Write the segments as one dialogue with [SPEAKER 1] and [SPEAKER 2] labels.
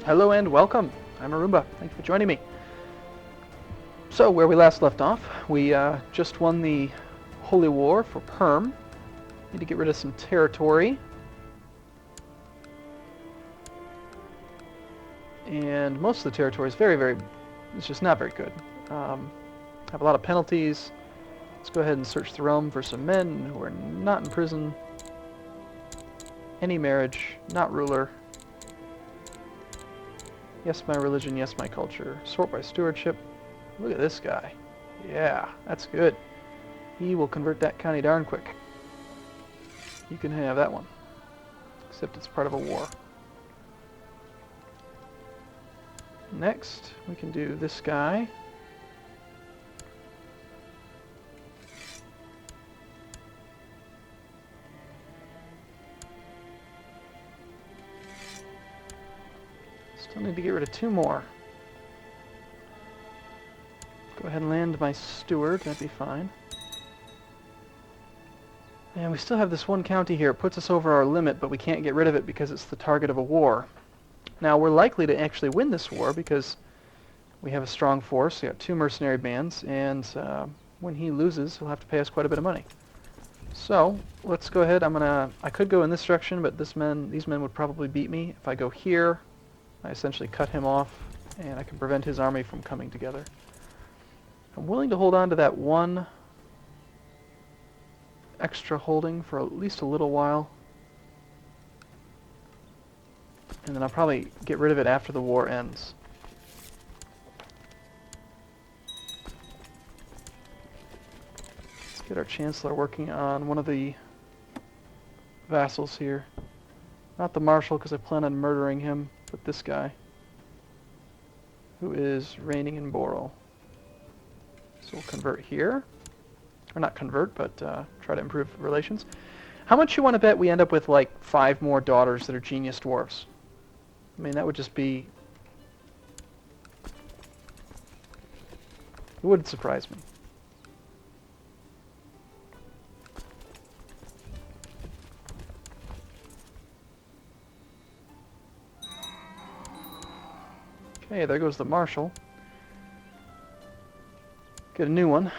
[SPEAKER 1] Hello and welcome. I'm Arumba. Thank you for joining me. So, where we last left off, we just won the Holy War for Perm. Need to get rid of some territory. And most of the territory is it's just not very good. Have a lot of penalties. Let's go ahead and search the realm for some men who are not in prison. Any marriage, not ruler. Yes, my religion, yes, my culture. Sort by stewardship. Look at this guy. Yeah, that's good. He will convert that county darn quick. You can have that one. Except it's part of a war. Next, we can do this guy. Still need to get rid of two more. Go ahead and land my steward, that'd be fine. And we still have this one county here. It puts us over our limit, but we can't get rid of it because it's the target of a war. Now, we're likely to actually win this war because we have a strong force. We got two mercenary bands, and when he loses, he'll have to pay us quite a bit of money. So, let's go ahead. I could go in this direction, but these men would probably beat me. If I go here, I essentially cut him off, and I can prevent his army from coming together. I'm willing to hold on to that one extra holding for at least a little while. And then I'll probably get rid of it after the war ends. Let's get our Chancellor working on one of the vassals here. Not the Marshal, because I plan on murdering him, but this guy, who is reigning in Boral. So we'll convert here. Or not convert, but try to improve relations. How much you want to bet we end up with like 5 more daughters that are genius dwarfs? I mean, that would just be... It wouldn't surprise me. Okay, there goes the Marshal. Get a new one.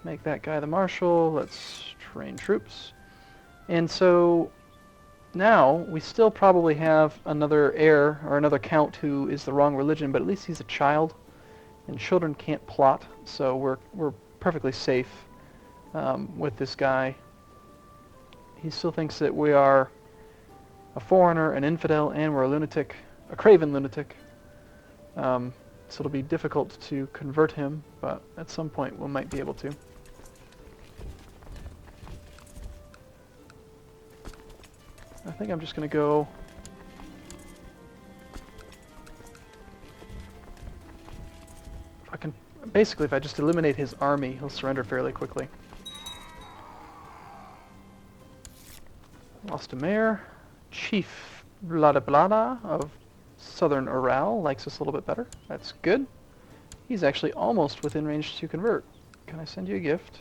[SPEAKER 1] Make that guy the Marshal. Let's train troops. And so now we still probably have another heir or another count who is the wrong religion, but at least he's a child, and children can't plot, so we're perfectly safe with this guy. He still thinks that we are a foreigner, an infidel, and we're a lunatic, a craven lunatic. So it'll be difficult to convert him, but at some point we might be able to. I think I'm just going to go... Basically, if I just eliminate his army, he'll surrender fairly quickly. Lost a mayor. Chief Blada Blada of Southern Ural likes us a little bit better. That's good. He's actually almost within range to convert. Can I send you a gift?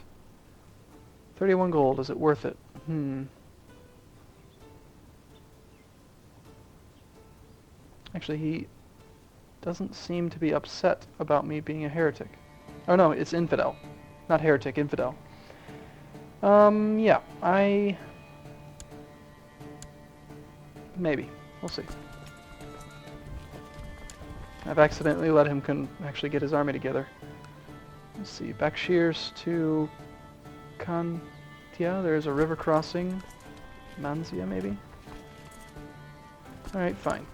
[SPEAKER 1] 31 gold. Is it worth it? Actually, he doesn't seem to be upset about me being a heretic. Oh no, it's infidel. Not heretic, infidel. Yeah, maybe. We'll see. I've accidentally let him actually get his army together. Let's see, Bakshirs to Kantia. There's a river crossing. Manzia, maybe? Alright, fine.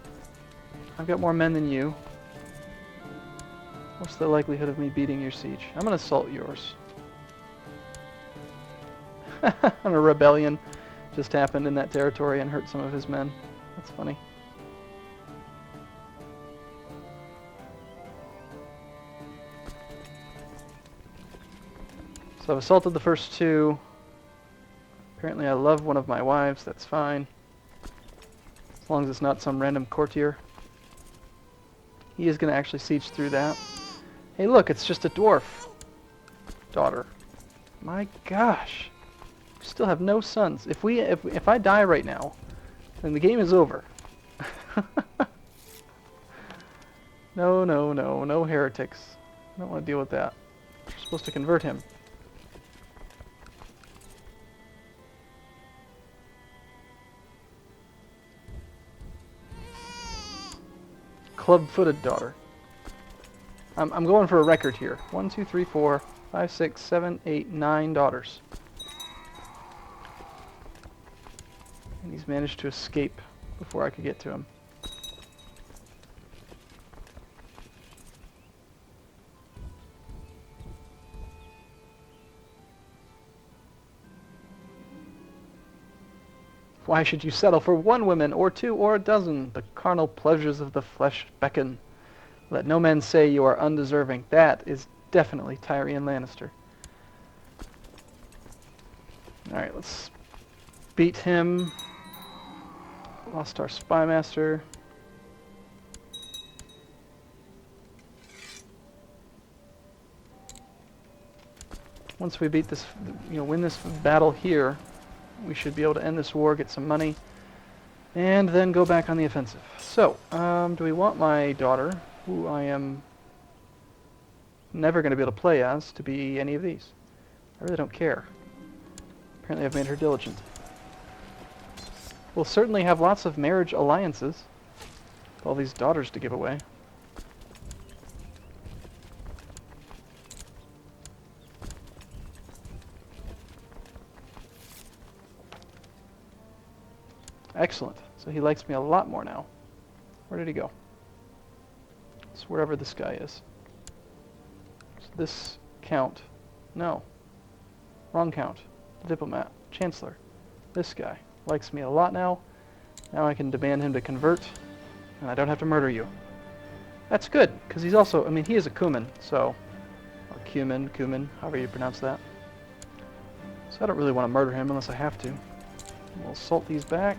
[SPEAKER 1] I've got more men than you. What's the likelihood of me beating your siege? I'm gonna assault yours. A rebellion just happened in that territory and hurt some of his men. That's funny. So I've assaulted the first two. Apparently I love one of my wives, that's fine. As long as it's not some random courtier. He is going to actually siege through that. Hey look, it's just a dwarf daughter. My gosh. We still have no sons. If I die right now, then the game is over. No, no, no, no heretics. I don't want to deal with that. We're supposed to convert him. Club-footed daughter. I'm going for a record here. 1, 2, 3, 4, 5, 6, 7, 8, 9 daughters. And he's managed to escape before I could get to him. Why should you settle for one woman, or two, or a dozen? The carnal pleasures of the flesh beckon. Let no man say you are undeserving. That is definitely Tyrion Lannister. Alright, let's beat him. Lost our spy master. Once we beat this, win this battle here, we should be able to end this war, get some money, and then go back on the offensive. So, do we want my daughter, who I am never going to be able to play as, to be any of these? I really don't care. Apparently I've made her diligent. We'll certainly have lots of marriage alliances with all these daughters to give away. Excellent. So he likes me a lot more now. Where did he go? It's wherever this guy is. So this count. No. Wrong count. The diplomat. Chancellor. This guy likes me a lot now. Now I can demand him to convert, and I don't have to murder you. That's good, because he's also, he is a Cuman, so... Or Cuman, however you pronounce that. So I don't really want to murder him unless I have to. We'll assault these back.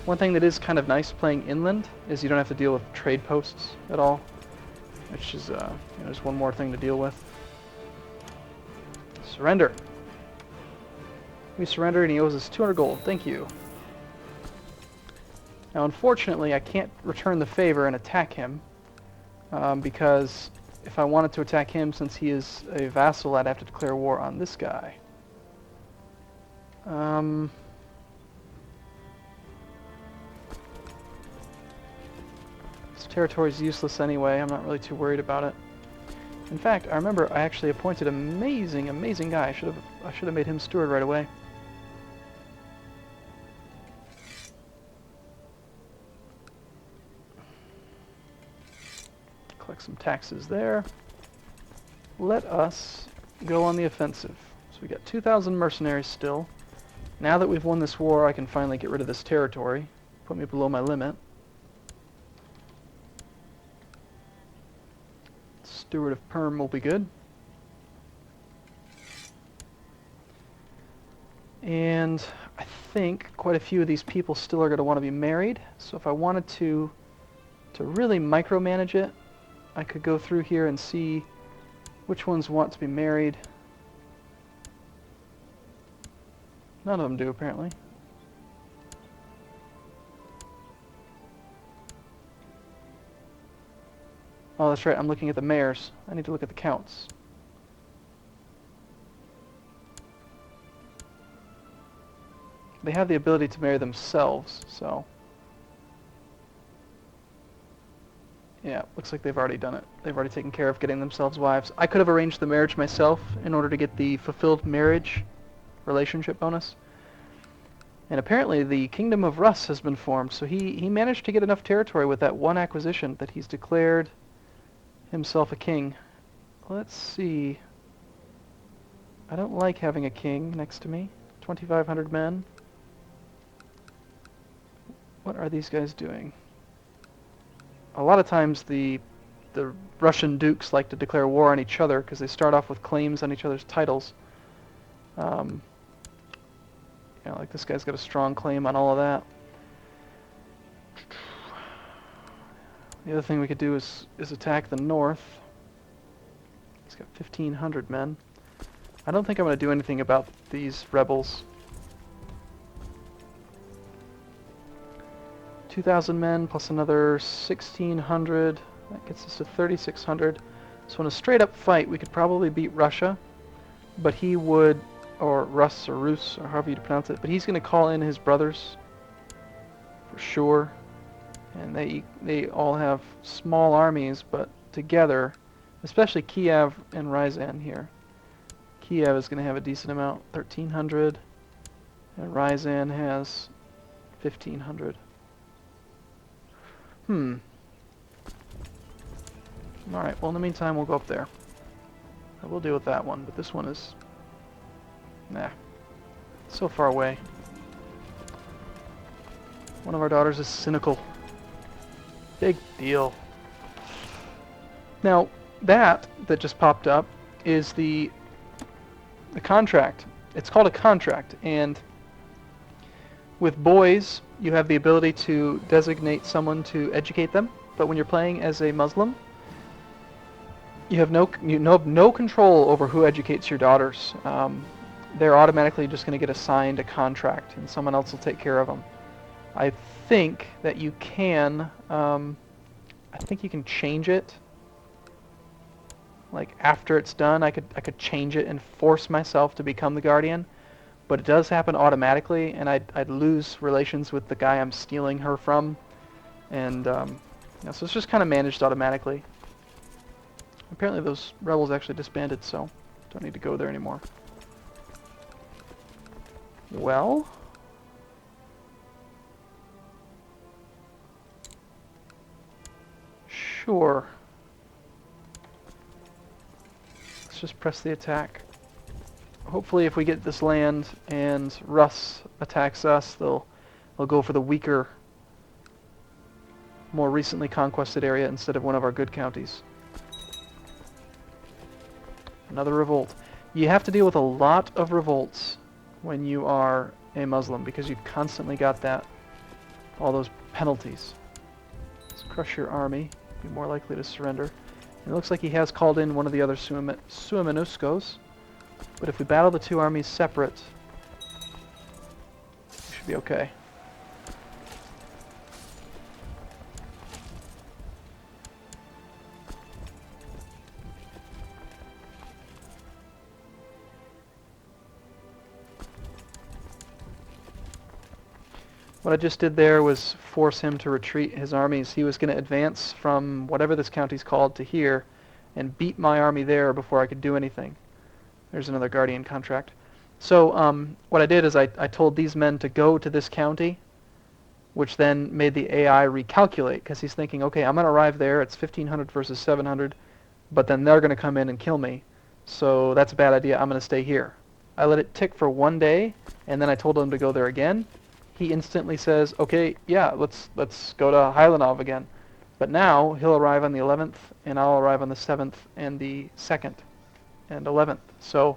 [SPEAKER 1] One thing that is kind of nice playing inland is you don't have to deal with trade posts at all, which is just one more thing to deal with. Surrender. We surrendered and he owes us 200 gold. Thank you. Now unfortunately I can't return the favor and attack him because if I wanted to attack him, since he is a vassal, I'd have to declare war on this guy. This territory is useless anyway. I'm not really too worried about it. In fact, I remember I actually appointed an amazing guy. I should have made him steward right away. Collect some taxes there. Let us go on the offensive. So we got 2,000 mercenaries still. Now that we've won this war, I can finally get rid of this territory. Put me below my limit. Steward of Perm will be good. And I think quite a few of these people still are going to want to be married. So if I wanted to really micromanage it, I could go through here and see which ones want to be married. None of them do, apparently. Oh, that's right, I'm looking at the mayors. I need to look at the counts. They have the ability to marry themselves, so... Yeah, looks like they've already done it. They've already taken care of getting themselves wives. I could have arranged the marriage myself in order to get the fulfilled marriage relationship bonus. And apparently the Kingdom of Russ has been formed, so he managed to get enough territory with that one acquisition that he's declared himself a king. Let's see. I don't like having a king next to me. 2,500 men. What are these guys doing? A lot of times the Russian dukes like to declare war on each other because they start off with claims on each other's titles. Like this guy's got a strong claim on all of that. The other thing we could do is attack the north. He's got 1,500 men. I don't think I'm going to do anything about these rebels. 2,000 men plus another 1,600. That gets us to 3,600. So in a straight-up fight, we could probably beat Russia, but he would, or Rus or Rus, or however you pronounce it, but he's going to call in his brothers for sure. And they all have small armies, but together, especially Kiev and Ryazan here. Kiev is going to have a decent amount, 1,300, and Ryazan has 1,500. Alright, well in the meantime we'll go up there. I will deal with that one, but this one is... nah. So far away. One of our daughters is cynical. Big deal. Now, that just popped up is the contract. It's called a contract, and with boys, you have the ability to designate someone to educate them, but when you're playing as a Muslim, you have no control over who educates your daughters. They're automatically just going to get assigned a contract, and someone else will take care of them. I think that you can, I think you can change it. Like after it's done, I could change it and force myself to become the guardian, but it does happen automatically, and I'd lose relations with the guy I'm stealing her from, and so it's just kind of managed automatically. Apparently those rebels actually disbanded, so don't need to go there anymore. Well, sure. Let's just press the attack. Hopefully if we get this land and Rus attacks us, they'll go for the weaker, more recently conquested area instead of one of our good counties. Another revolt. You have to deal with a lot of revolts when you are a Muslim because you've constantly got all those penalties. Let's crush your army. Be more likely to surrender. And it looks like he has called in one of the other Suomenuskos. But if we battle the two armies separate, we should be okay. What I just did there was force him to retreat his armies. He was going to advance from whatever this county's called to here and beat my army there before I could do anything. There's another guardian contract. So what I did is I told these men to go to this county, which then made the AI recalculate, because he's thinking, okay, I'm going to arrive there, it's 1,500 versus 700, but then they're going to come in and kill me, so that's a bad idea, I'm going to stay here. I let it tick for 1 day, and then I told him to go there again. He instantly says, okay, yeah, let's go to Highlanov again. But now he'll arrive on the 11th, and I'll arrive on the 7th and the 2nd and 11th. So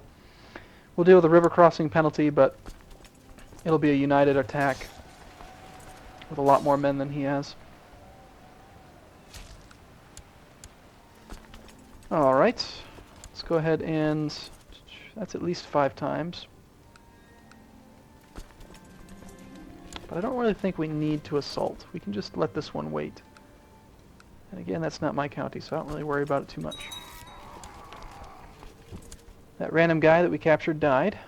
[SPEAKER 1] we'll deal with the river crossing penalty, but it'll be a united attack with a lot more men than he has. Alright, let's go ahead and... that's at least 5 times. But I don't really think we need to assault. We can just let this one wait. And again, that's not my county, so I don't really worry about it too much. That random guy that we captured died.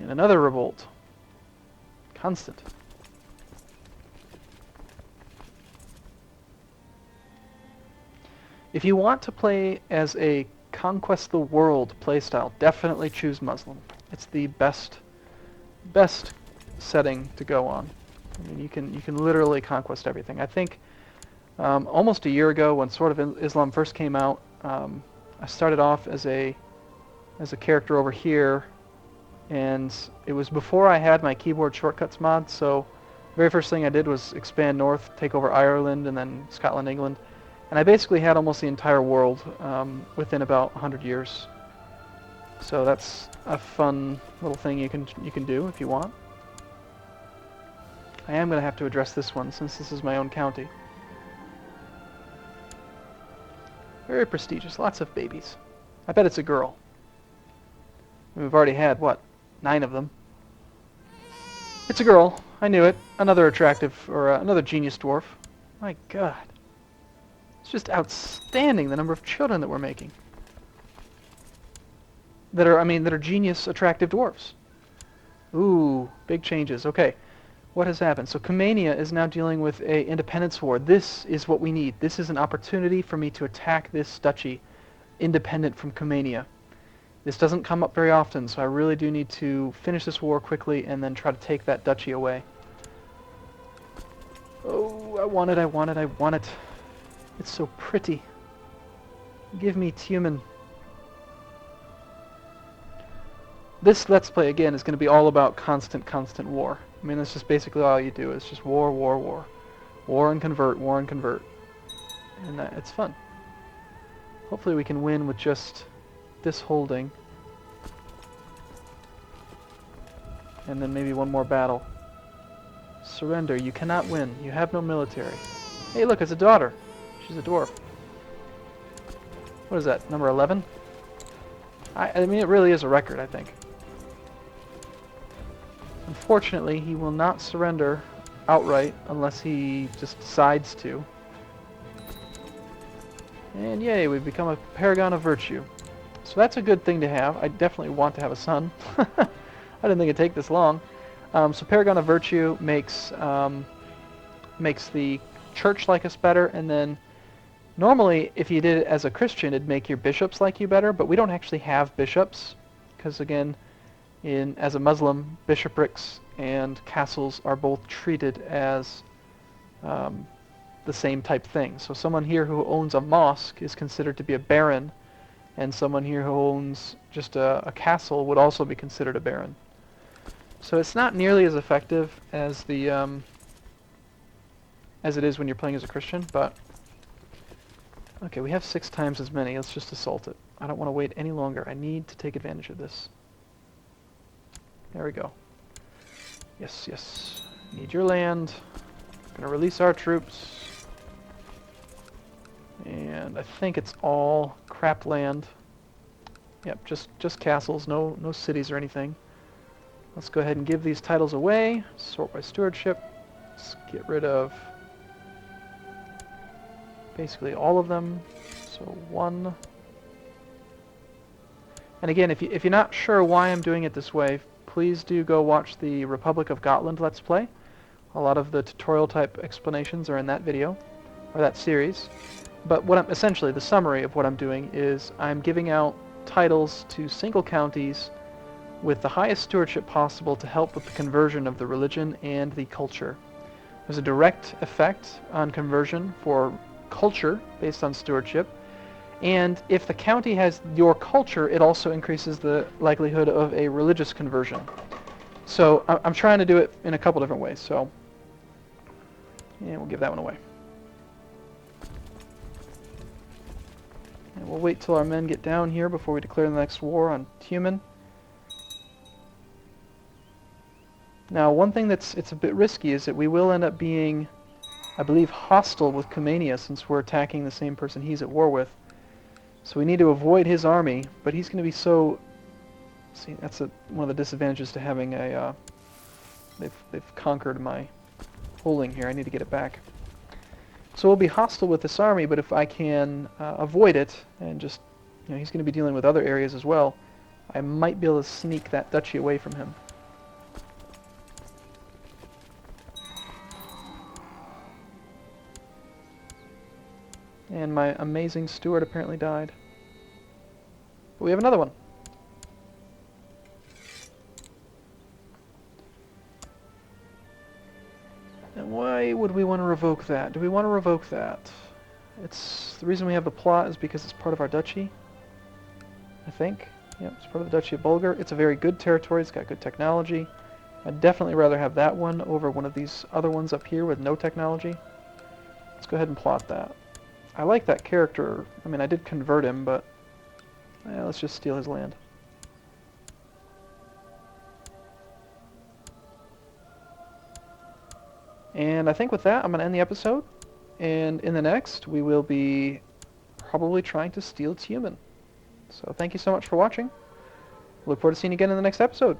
[SPEAKER 1] And another revolt. Constant. If you want to play as a conquest the world playstyle, definitely choose Muslim. It's the best setting to go on. I mean, you can literally conquest everything. I think almost a year ago, when Sword of Islam first came out, I started off as a character over here, and it was before I had my keyboard shortcuts mod. So, the very first thing I did was expand north, take over Ireland, and then Scotland, England. And I basically had almost the entire world within about 100 years. So that's a fun little thing you can do if you want. I am going to have to address this one since this is my own county. Very prestigious, lots of babies. I bet it's a girl. We've already had, what, 9 of them. It's a girl. I knew it. Another attractive, or another genius dwarf. My god. It's just outstanding, the number of children that we're making. That are genius, attractive dwarfs. Ooh, big changes. Okay, what has happened? So Cumania is now dealing with a independence war. This is what we need. This is an opportunity for me to attack this duchy, independent from Cumania. This doesn't come up very often, so I really do need to finish this war quickly and then try to take that duchy away. Oh, I want it, I want it, I want it. It's so pretty. Give me Tumen. This Let's Play, again, is going to be all about constant war. I mean, that's just basically all you do. It's just war, war, war. War and convert, war and convert. And it's fun. Hopefully we can win with just this holding. And then maybe one more battle. Surrender. You cannot win. You have no military. Hey, look, it's a daughter. She's a dwarf. What is that, number 11? I mean, it really is a record, I think. Unfortunately, he will not surrender outright unless he just decides to. And yay, we've become a paragon of virtue. So that's a good thing to have. I definitely want to have a son. I didn't think it'd take this long. So paragon of virtue makes the church like us better, and then normally if you did it as a Christian, it'd make your bishops like you better, but we don't actually have bishops, because again, as a Muslim, bishoprics and castles are both treated as the same type thing. So someone here who owns a mosque is considered to be a baron, and someone here who owns just a castle would also be considered a baron. So it's not nearly as effective as the as it is when you're playing as a Christian, but okay, we have 6 times as many. Let's just assault it. I don't want to wait any longer. I need to take advantage of this. There we go. Yes, yes. Need your land. Gonna release our troops. And I think it's all crap land. Yep, just castles, no cities or anything. Let's go ahead and give these titles away. Sort by stewardship. Let's get rid of basically all of them. So 1. And again, if you're not sure why I'm doing it this way, please do go watch the Republic of Gotland Let's Play. A lot of the tutorial type explanations are in that video, or that series. But essentially, the summary of what I'm doing is I'm giving out titles to single counties with the highest stewardship possible to help with the conversion of the religion and the culture. There's a direct effect on conversion for culture based on stewardship, and if the county has your culture, it also increases the likelihood of a religious conversion. So I'm trying to do it in a couple different ways, so yeah, we'll give that one away. And we'll wait till our men get down here before we declare the next war on Tumen. Now, one thing it's a bit risky is that we will end up being, I believe, hostile with Cumania since we're attacking the same person he's at war with. So we need to avoid his army, but he's going to be so... See, that's one of the disadvantages to having a... They've conquered my holding here. I need to get it back. So we'll be hostile with this army, but if I can avoid it, and just, he's going to be dealing with other areas as well, I might be able to sneak that duchy away from him. And my amazing steward apparently died. But we have another one. And why would we want to revoke that? Do we want to revoke that? The reason we have the plot is because it's part of our duchy, I think. Yep, it's part of the Duchy of Bulgar. It's a very good territory. It's got good technology. I'd definitely rather have that one over one of these other ones up here with no technology. Let's go ahead and plot that. I like that character. I mean, I did convert him, but let's just steal his land. And I think with that, I'm going to end the episode. And in the next, we will be probably trying to steal Tumen. So thank you so much for watching. look forward to seeing you again in the next episode.